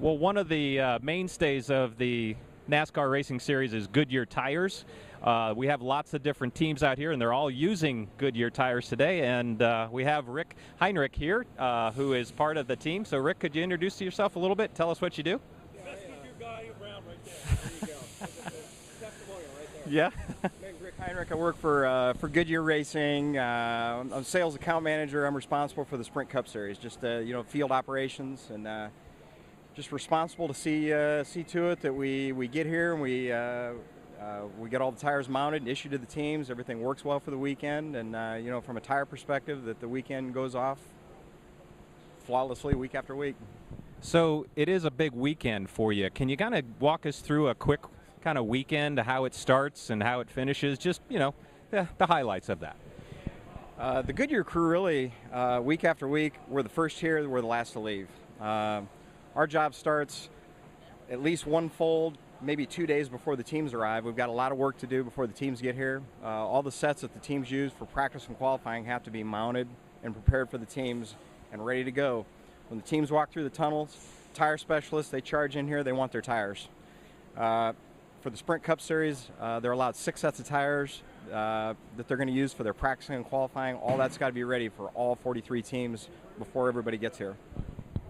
Well, one of the mainstays of the NASCAR Racing Series is Goodyear tires. We have lots of different teams out here, and they're all using Goodyear tires today. And we have Rick Heinrich here, who is part of the team. So, Rick, could you introduce yourself a little bit? Tell us what you do. Best Goodyear guy around right there. There you go. That's testimonial right there. Yeah. My name's Rick Heinrich. I work for Goodyear Racing. I'm a sales account manager. I'm responsible for the Sprint Cup Series, just field operations, and just responsible to see to it that we get here and we get all the tires mounted and issued to the teams. Everything works well for the weekend, and from a tire perspective, that the weekend goes off flawlessly week after week. So it is a big weekend for you. Can you kind of walk us through a quick kind of weekend, how it starts and how it finishes? Just the highlights of that. The Goodyear crew really, week after week, we're the first here, we're the last to leave. Our job starts at least one fold, maybe 2 days before the teams arrive. We've got a lot of work to do before the teams get here. All the sets that the teams use for practice and qualifying have to be mounted and prepared for the teams and ready to go. When the teams walk through the tunnels, tire specialists, they charge in here, they want their tires. For the Sprint Cup Series, they're allowed 6 sets of tires that they're going to use for their practicing and qualifying. All that's got to be ready for all 43 teams before everybody gets here.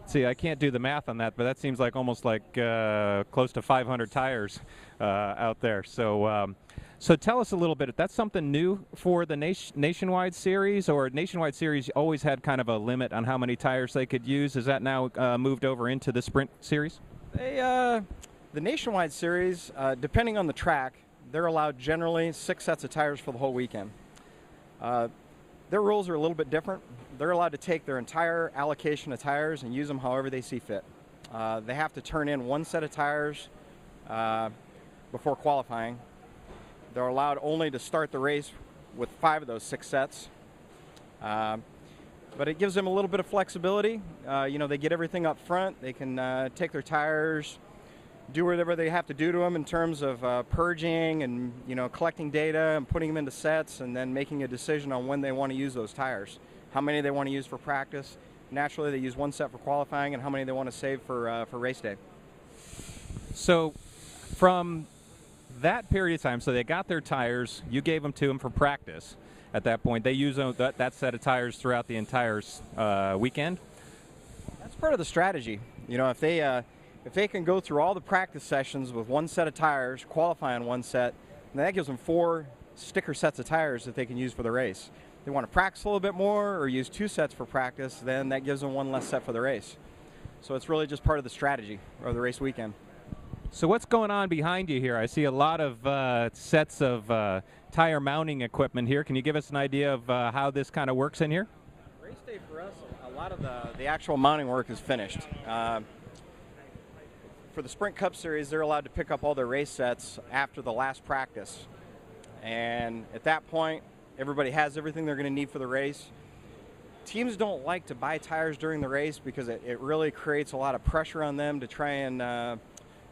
See, I can't do the math on that, but that seems like almost like close to 500 tires out there. So, so tell us a little bit. That's something new for the Nationwide Series, or Nationwide Series always had kind of a limit on how many tires they could use. Is that now moved over into the Sprint Series? The Nationwide Series, depending on the track, they're allowed generally 6 sets of tires for the whole weekend. Their rules are a little bit different. They're allowed to take their entire allocation of tires and use them however they see fit. They have to turn in 1 set of tires before qualifying. They're allowed only to start the race with 5 of those 6 sets. But it gives them a little bit of flexibility. They get everything up front. They can take their tires, do whatever they have to do to them in terms of purging and collecting data and putting them into sets, and then making a decision on when they want to use those tires, how many they want to use for practice. Naturally, they use 1 set for qualifying, and how many they want to save for race day. So from that period of time, so they got their tires, you gave them to them for practice. At that point, they use that set of tires throughout the entire weekend? That's part of the strategy. If they can go through all the practice sessions with 1 set of tires, qualify on 1 set, then that gives them 4 sticker sets of tires that they can use for the race. If they want to practice a little bit more or use 2 sets for practice, then that gives them 1 less set for the race. So it's really just part of the strategy of the race weekend. So what's going on behind you here? I see a lot of sets of tire mounting equipment here. Can you give us an idea of how this kind of works in here? Race day for us, a lot of the actual mounting work is finished. For the Sprint Cup Series, they're allowed to pick up all their race sets after the last practice. And at that point, everybody has everything they're going to need for the race. Teams don't like to buy tires during the race because it really creates a lot of pressure on them to try and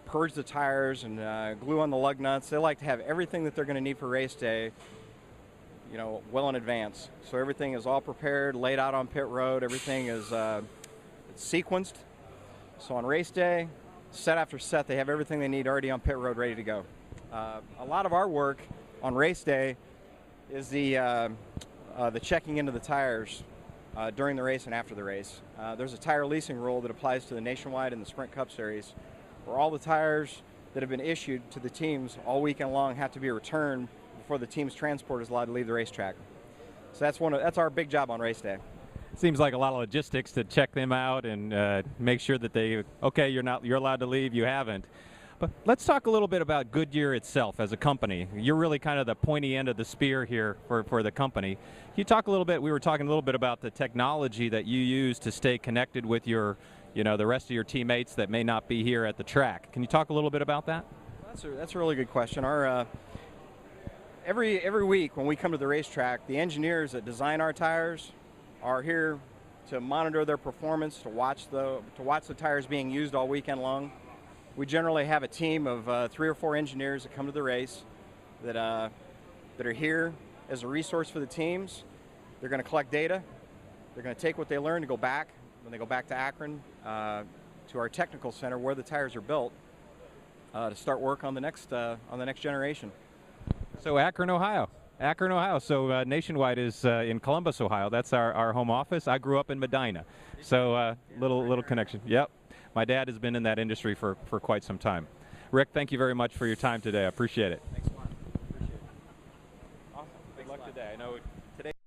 purge the tires and glue on the lug nuts. They like to have everything that they're going to need for race day, well in advance. So everything is all prepared, laid out on pit road. Everything is sequenced. So on race day, set after set, they have everything they need already on pit road ready to go. A lot of our work on race day is the checking into the tires during the race and after the race. There's a tire leasing rule that applies to the Nationwide and the Sprint Cup Series, where all the tires that have been issued to the teams all weekend long have to be returned before the team's transport is allowed to leave the racetrack. So that's our big job on race day. Seems like a lot of logistics to check them out and make sure that you're allowed to leave, you haven't. But let's talk a little bit about Goodyear itself as a company. You're really kind of the pointy end of the spear here for the company. Can you talk a little bit, we were talking a little bit about the technology that you use to stay connected with the rest of your teammates that may not be here at the track. Can you talk a little bit about that? That's a really good question. Every week when we come to the racetrack, the engineers that design our tires are here to monitor their performance, to watch the tires being used all weekend long. We generally have a team of 3 or 4 engineers that come to the race that are here as a resource for the teams. They're going to collect data. They're going to take what they learn to go back when they go back to Akron to our technical center where the tires are built to start work on the next generation. So Akron, Ohio. Akron, Ohio. So Nationwide is in Columbus, Ohio. That's our home office. I grew up in Medina. So little connection. Yep. My dad has been in that industry for quite some time. Rick, thank you very much for your time today. I appreciate it.